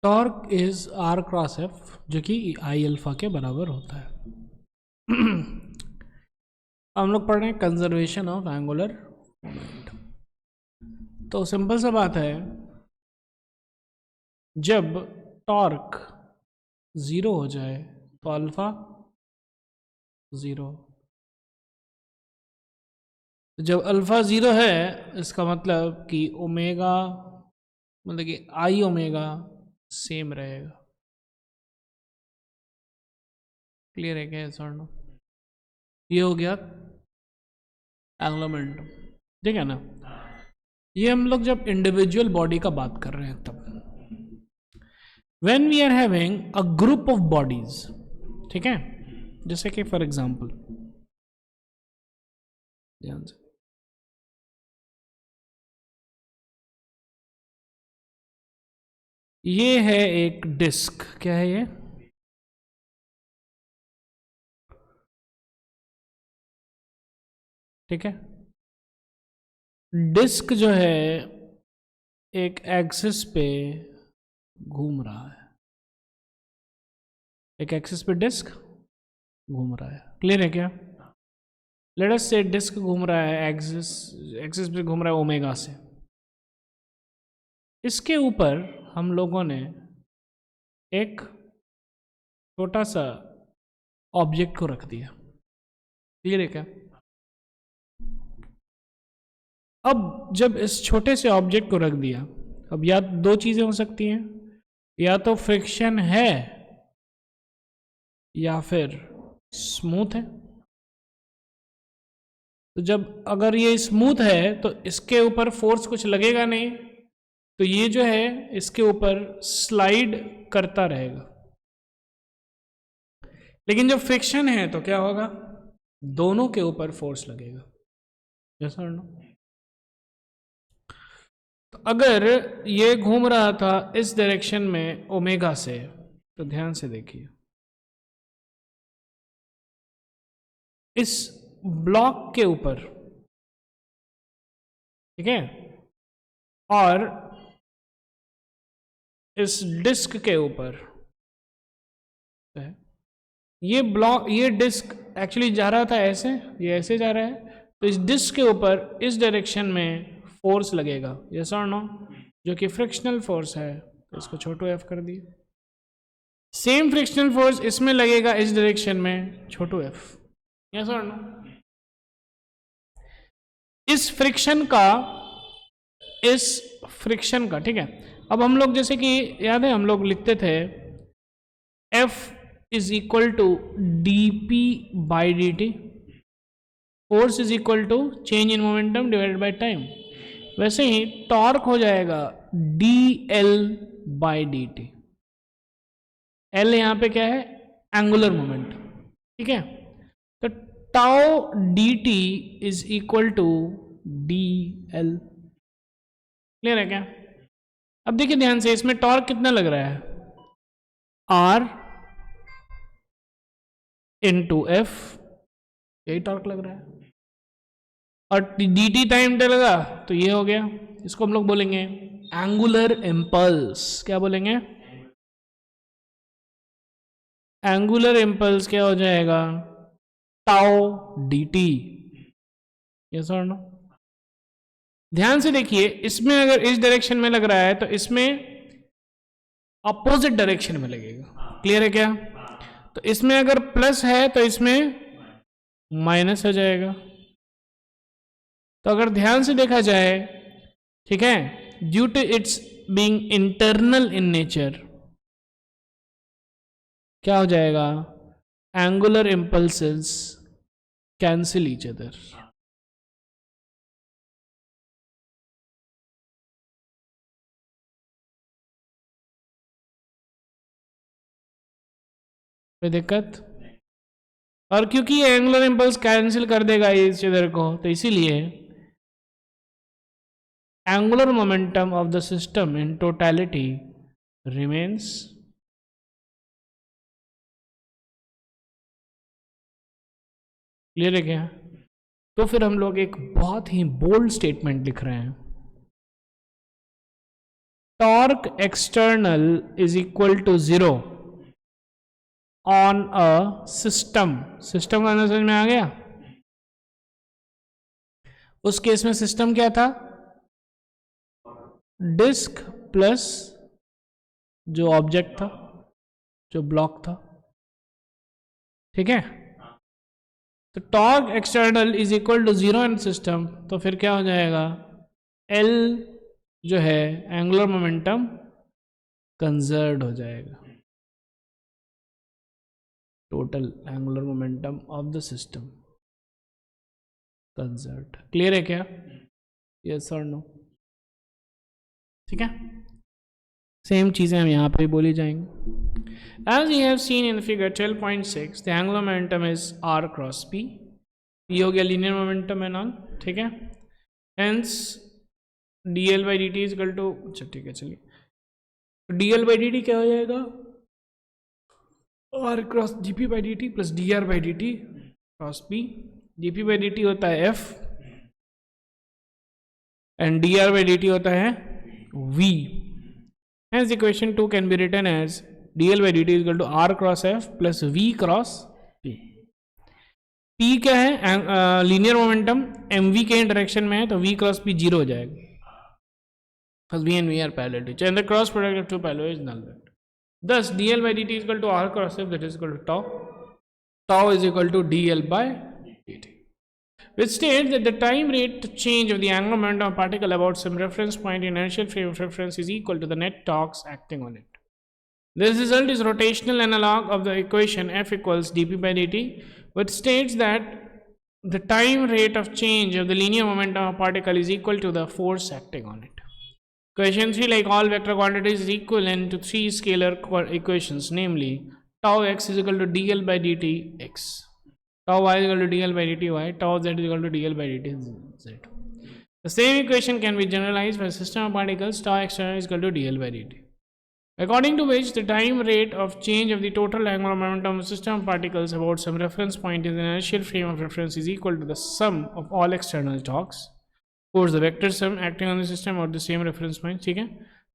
Torque is R cross F, जो कि आई alpha के बराबर होता है। हम लोग पढ़ रहे हैं कंजर्वेशन ऑफ एंगुलर मोमेंट। तो सिंपल सा बात है, जब टॉर्क ज़ीरो हो जाए तो अल्फा ज़ीरो। जब अल्फा ज़ीरो है इसका मतलब कि ओमेगा, मतलब कि आई ओमेगा सेम रहेगा। क्लियर है क्या सर? नो, ये हो गया एंगुलर मोमेंटम, ठीक है ना। ये हम लोग जब इंडिविजुअल बॉडी का बात कर रहे हैं तब, when we are having a group of bodies, ठीक है, जैसे कि फॉर एग्जांपल, ध्यान से, ये है एक डिस्क, क्या है ये? ठीक है, डिस्क जो है एक एक्सिस पे घूम रहा है, एक एक्सिस पे डिस्क घूम रहा है। क्लियर है क्या? लेट अस से डिस्क घूम रहा है एक्सिस पे घूम रहा है ओमेगा से। इसके ऊपर हम लोगों ने एक छोटा सा ऑब्जेक्ट को रख दिया। क्लियर है क्या? अब जब इस छोटे से ऑब्जेक्ट को रख दिया, अब या दो चीजें हो सकती हैं, या तो फ्रिक्शन है या फिर स्मूथ है। तो जब अगर ये स्मूथ है तो इसके ऊपर फोर्स कुछ लगेगा नहीं, तो ये जो है इसके ऊपर स्लाइड करता रहेगा। लेकिन जब फ्रिक्शन है तो क्या होगा? दोनों के ऊपर फोर्स लगेगा। यस और नो? तो अगर ये घूम रहा था इस डायरेक्शन में ओमेगा से, तो ध्यान से देखिए, इस ब्लॉक के ऊपर, ठीक है, और इस डिस्क के ऊपर, ये ब्लॉक, ये डिस्क एक्चुअली जा रहा था ऐसे, ये ऐसे जा रहा है, तो इस डिस्क के ऊपर इस डायरेक्शन में फोर्स लगेगा। यस और नो? जो कि फ्रिक्शनल फोर्स है, तो इसको छोटू एफ कर दिए। सेम फ्रिक्शनल फोर्स इसमें लगेगा इस डायरेक्शन में, छोटू एफ। यस और नो? इस फ्रिक्शन का, ठीक है, अब हम लोग जैसे कि याद है हम लोग लिखते थे F is equal to D P by D T, force is equal to change in momentum divided by time. वैसे ही टॉर्क हो जाएगा D L by D T. L यहां पे क्या है? एंगुलर मोमेंट, ठीक है। तो tau D T is equal to D L. Clear है क्या? अब देखिए ध्यान से, इसमें टॉर्क कितना लग रहा है? आर इंटू एफ, यही टॉर्क लग रहा है, और डी टी टाइम लगा तो ये हो गया। इसको हम लोग बोलेंगे एंगुलर इम्पल्स। क्या बोलेंगे? एंगुलर इम्पल्स क्या हो जाएगा? Tau D T. यस और नो? ध्यान से देखिए, इसमें अगर इस डायरेक्शन में लग रहा है तो इसमें अपोजिट डायरेक्शन में लगेगा। क्लियर है क्या? तो इसमें अगर प्लस है तो इसमें माइनस हो जाएगा। तो अगर ध्यान से देखा जाए, ठीक है, due to its being internal in nature, क्या हो जाएगा? Angular impulses cancel each other. कोई दिक्कत? और क्योंकि ये एंगुलर इम्पल्स कैंसिल कर देगा इस अदर को, तो इसीलिए angular momentum of the system in totality remains clear है क्या? तो फिर हम लोग एक बहुत ही बोल्ड स्टेटमेंट लिख रहे हैं, torque external is equal to 0 on a system. System का समझ में आ गया? उस केस में सिस्टम क्या था? डिस्क प्लस जो ऑब्जेक्ट था, जो ब्लॉक था, ठीक है। तो torque external is equal to 0 in system, तो फिर क्या हो जाएगा? L जो है एंगुलर मोमेंटम कंजर्व हो जाएगा, total angular momentum of the system conserve. Clear है क्या? यस और नो? ठीक है, सेम चीजें हम यहाँ पे बोली जाएंगी। As you have seen in figure 12.6, the angular momentum is r cross p. P हो गया लीनियर मोमेंटम है नॉन, ठीक है। Hence dl by dt is equal to, अच्छा ठीक है चलिए, dl by dt क्या हो जाएगा? r cross dp by dt plus dr by dt cross p। dp by dt होता है f and dr by dt होता है v। Hence equation 2 can be written as dl by dt is equal to r cross f plus v cross p। p क्या है? Linear momentum mv के direction में है, तो v क्रॉस p 0 हो जाएगा। First v and v are parallel to each other, and the cross product of two parallel is null vector. Thus dl by dt is equal to r cross f, that is equal to tau. Tau is equal to dl by dt, which states that the time rate change of the angular momentum of particle about some reference point in inertial frame of reference is equal to the net torques acting on it. This result is rotational analog of the equation f equals dp by dt, which states that the time rate of change of the linear momentum of particle is equal to the force acting on it. Equation 3, like all vector quantities, is equivalent to three scalar equations, namely tau x is equal to dl by dt x, tau y is equal to dl by dt y, tau z is equal to dl by dt z. The same equation can be generalized for a system of particles, tau external is equal to dl by dt, according to which the time rate of change of the total angular momentum of a system of particles about some reference point in the inertial frame of reference is equal to the sum of all external torques, of course the vector sum acting on the system at the same reference point, ठीक है।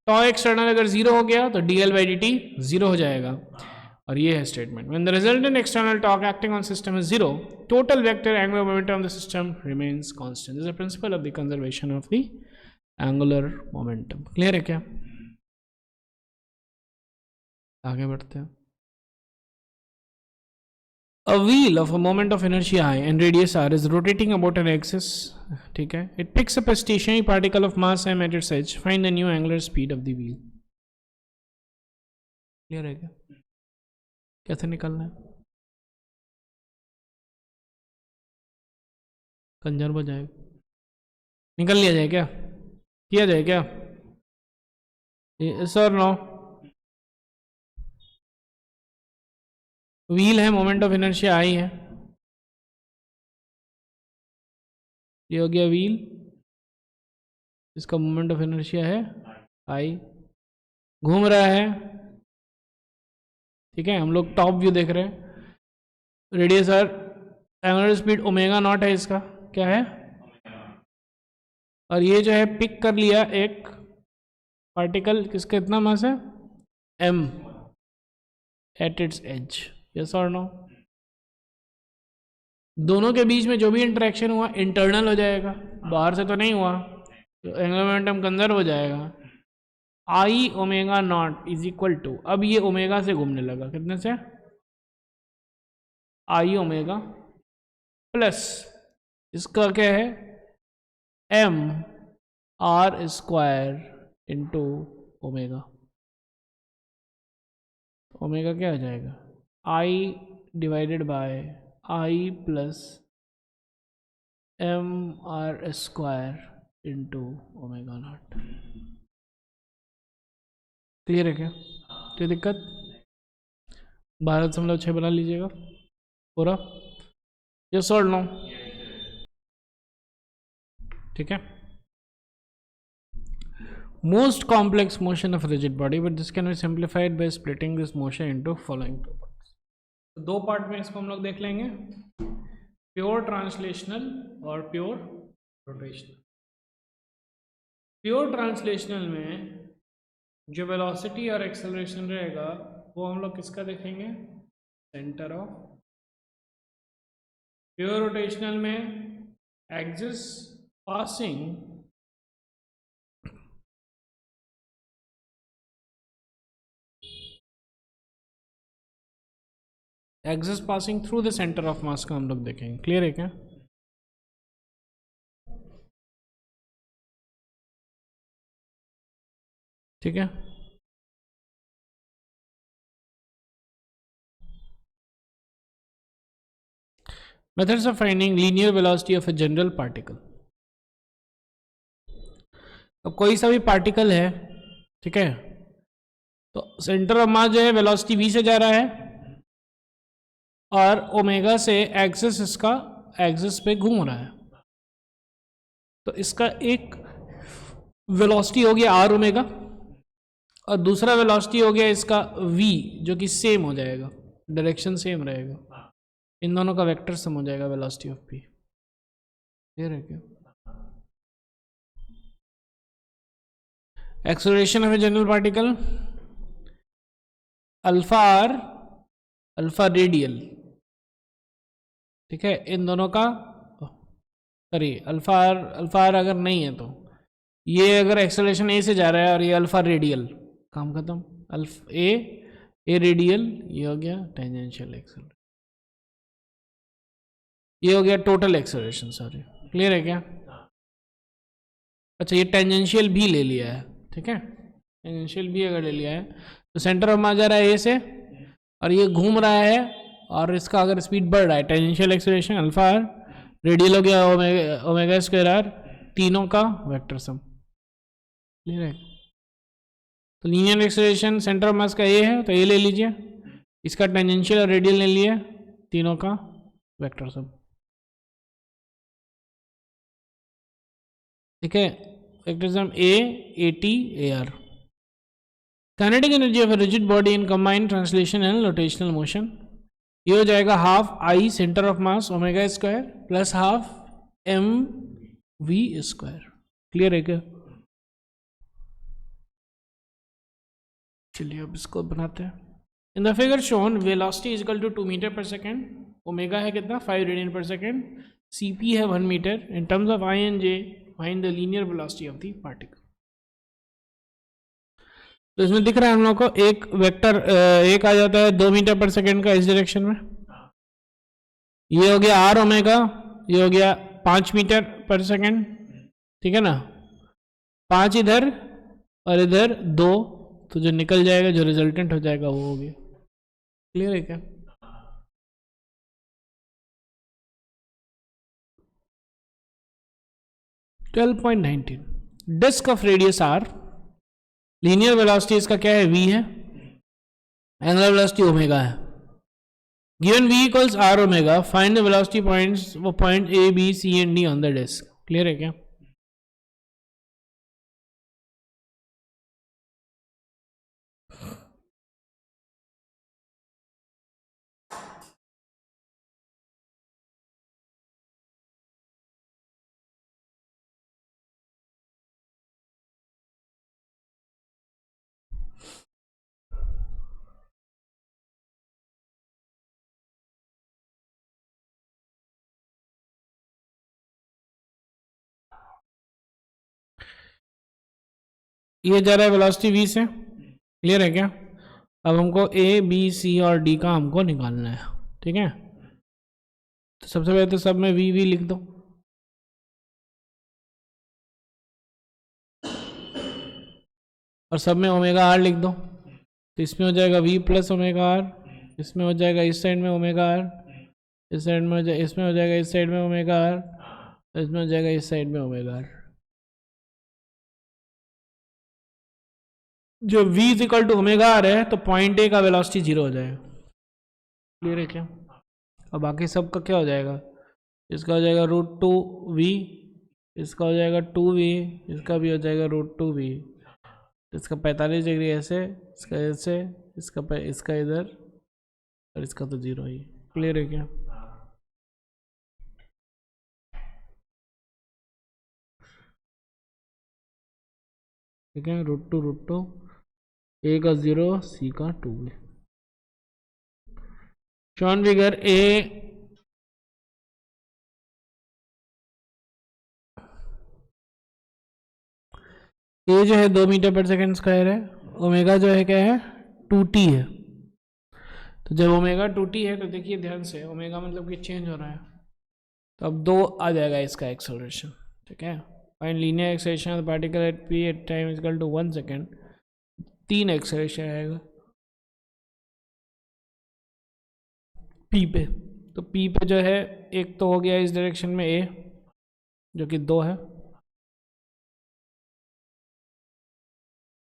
tau external अगर 0 हो गया तो dl by dt 0 हो जाएगा, और ये है statement. When the resultant external torque acting on system is 0, total vector angular momentum of the system remains constant. This is the principle of the conservation of the angular momentum. Clear है क्या? आगे बढ़ते हैं। A wheel of a moment of inertia I and radius r is rotating about an axis, ठीक है। It picks up a stationary particle of mass m at its edge. Find the new angular speed of the wheel. Clear है क्या? कैसे निकालना है? Conserve हो जाएगा, निकल लिया जाए क्या? किया जाए क्या? Sir no. व्हील है, मोमेंट ऑफ इनर्शिया आई है, ये हो गया व्हील, इसका मोमेंट ऑफ इनर्शिया है आई, घूम रहा है, ठीक है। हम लोग टॉप व्यू देख रहे हैं। Radius R, angular speed omega naught है, इसका क्या है? और ये जो है पिक कर लिया एक पार्टिकल, किसका इतना मास है? m at its edge. Yes और नो? दोनों के बीच में जो भी इंटरेक्शन हुआ इंटरनल हो जाएगा, बाहर से तो नहीं हुआ, तो एंगुलर मोमेंटम कंजर्व हो जाएगा। I omega not is equal to, अब ये ओमेगा से घूमने लगा, कितने से? आई ओमेगा प्लस इसका क्या है? M R square into omega. Omega क्या हो जाएगा? I divided by I plus M R square into omega not. Clear है क्या? कोई दिक्कत? 12.6 बना लीजिएगा पूरा। यस और नो? ठीक है। Most complex motion of rigid body, but this can be simplified by splitting this motion into following two parts. तो दो पार्ट में इसको हम लोग देख लेंगे, प्योर ट्रांसलेशनल और प्योर रोटेशनल। प्योर ट्रांसलेशनल में जो वेलोसिटी और एक्सेलरेशन रहेगा वो हम लोग किसका देखेंगे, सेंटर ऑफ। प्योर रोटेशनल में axis passing through the centre of मास का हम लोग देखेंगे। क्लियर है क्या? ठीक है। Methods of finding linear velocity of a general particle. अब कोई सा भी पार्टिकल है, ठीक है, तो सेंटर ऑफ मास जो है वेलोसिटी v से जा रहा है और ओमेगा से एक्सिस इसका एक्सिस पे घूम रहा है, तो इसका एक वेलोसिटी हो गया r ओमेगा और दूसरा वेलोसिटी हो गया इसका v, जो कि सेम हो जाएगा, डायरेक्शन सेम रहेगा, इन दोनों का वेक्टर सम हो जाएगा वेलोसिटी ऑफ p। क्लियर है क्या? Acceleration of a general particle alpha R alpha radial, ठीक है, इन दोनों का सॉरी अल्फा आर अगर नहीं है तो ये अगर एक्सेलरेशन ए से जा रहा है और ये अल्फा रेडियल, काम खत्म। अल्फा ए रेडियल, ये हो गया टेंजेंशियल एक्सेलरेशन, ये हो गया टोटल एक्सेलरेशन, सॉरी। क्लियर है क्या? अच्छा, ये टेंजेंशियल भी ले लिया है, ठीक है, टेंजेंशियल भी अगर ले लिया है तो सेंटर ऑफ मास जा रहा है ए से और ये घूम रहा है और इसका अगर स्पीड बढ़ रहा है, tangential acceleration alpha R, radial हो गया ओमेगा स्क्वायर आर, तीनों का वेक्टर सम। क्लियर है? तो लीनियर एक्सेलरेशन सेंटर ऑफ मास का ए है तो ए ले लीजिए, इसका टेंजेंशियल और रेडियल ले लिए, तीनों का वेक्टर सम। ठीक है, vector sum A T A R. Kinetic energy of a rigid body in combined translation and rotational motion, ये हो जाएगा half I centre of mass omega square plus half M V square. Clear है क्या? चलिए अब इसको बनाते हैं। In the figure shown velocity is equal to 2 metre per second, omega है कितना 5 रेडियन पर सेकेंड, सीपी है 1 metre. In terms of I and J find the linear velocity of the particle. तो इसमें दिख रहा है हम लोग को एक वेक्टर एक आ जाता है 2 मीटर पर सेकेंड का इस डायरेक्शन में, ये हो गया आर ओमेगा, ये हो गया 5 मीटर पर सेकेंड, ठीक है ना, 5 इधर और इधर 2, तो जो निकल जाएगा जो रिजल्टेंट हो जाएगा वो हो गया। क्लियर है क्या? Disc of radius R, linear velocity इसका क्या है v है, एंगुलर वेलोसिटी ओमेगा है। गिवन v इक्वल्स r ओमेगा, फाइंड द वेलोसिटी पॉइंट्स, वो point a b c and d on the disc. Clear है क्या? ये जा रहा है वेलोसिटी v से। क्लियर है क्या? अब हमको a b c और d का हमको निकालना है, ठीक है। तो सबसे पहले तो सब में v लिख दो, और सब में ओमेगा आर लिख दो। तो इसमें हो जाएगा v प्लस ओमेगा आर, इसमें हो जाएगा इस साइड में ओमेगा आर, इस साइड में हो जाएगा, इसमें हो जाएगा इस साइड में ओमेगा आर, इसमें हो जाएगा इस साइड में ओमेगा आर। जो v is equal to omega R है तो पॉइंट ए का वेलोसिटी 0 हो जाएगा। क्लियर है क्या? और बाकी सब का क्या हो जाएगा, इसका हो जाएगा √2v, इसका हो जाएगा 2v, इसका भी हो जाएगा √2v, इसका 45 डिग्री ऐसे, इसका ऐसे, इसका इधर, और इसका तो 0 ही। क्लियर है क्या? ठीक है, √2 ए का 0, सी का 2 है। शॉन फिगर ए जो है 2 मीटर पर सेकेंड स्क्वायर है, ओमेगा जो है क्या है 2t है। तो जब ओमेगा 2t है तो देखिए ध्यान से, ओमेगा मतलब कि चेंज हो रहा है, तो अब 2 आ जाएगा इसका एक्सेलरेशन, ठीक है। Find linear acceleration of the particle at p at time is equal to 1 second. 3 acceleration आएगा p पे। तो p पे जो है एक तो हो गया इस डायरेक्शन में a जो कि 2 है,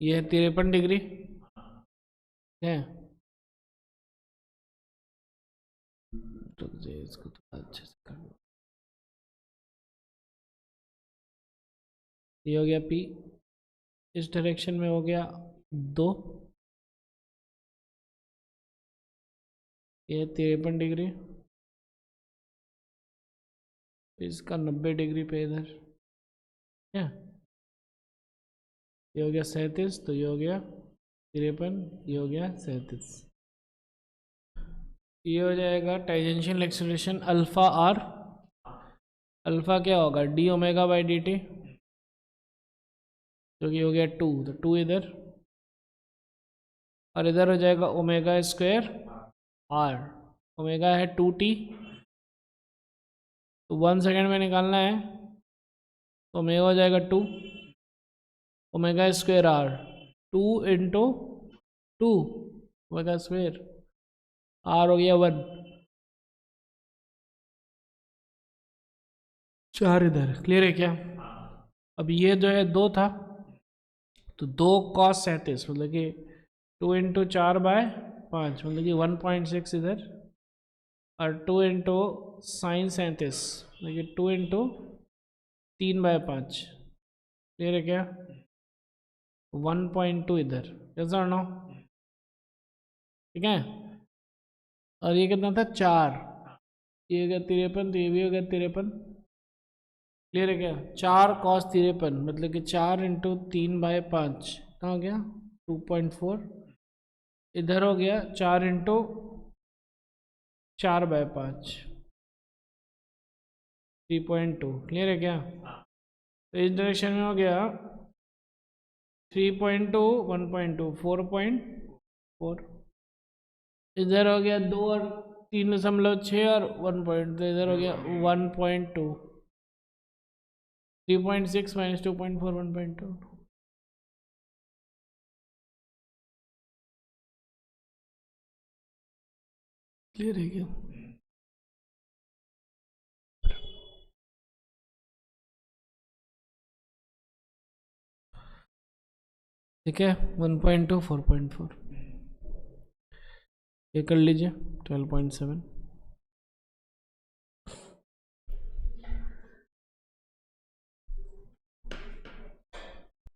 ये है 53 डिग्री है। तो इसको तो अच्छे से कर लो, ये हो गया p, इस डायरेक्शन में हो गया 2, ये 53 डिग्री, इसका 90 डिग्री पे इधर है, ये हो गया 37, तो ये हो गया 53, ये हो गया 37। ये हो जाएगा टाइजेंशियल एक्सेलरेशन अल्फा आर। अल्फा क्या होगा D omega by D T, जो कि हो गया 2, तो 2 इधर और इधर हो जाएगा ओमेगा स्क्वायर आर। ओमेगा है 2t, तो 1 सेकेंड में निकालना है, तो ओमेगा हो जाएगा 2 omega square R, 2 into 2 omega square, R हो गया 1, 4 इधर। क्लियर है क्या? अब ये जो है 2 था, तो 2 cos 37 मतलब कि 2 इंटू 4/5 मतलब कि 1.6 इधर, और 2 इंटू साइन 37 मतलब कि 2 इंटू 3/5। क्लियर है क्या? 1.2 इधर, कैसा ना, ठीक है। और ये कितना था 4, ये हो गया 53, तो ये भी हो गया 53। क्लियर है क्या? 4 cos 53 मतलब कि 4 इंटू 3/5 कहाँ हो गया 2.4, इधर हो गया 4 इंटू 4/5 3.2। क्लियर है क्या? तो इस डायरेक्शन में हो गया 3.2 1.2 4.4, इधर हो गया 2 और 3.6 और 1 पॉइंट, तो इधर हो गया 1.2, 3.6 माइनस 2.4 1.2। क्लियर है क्या? ठीक है 1.2 4.4, ये कर लीजिए 12.7।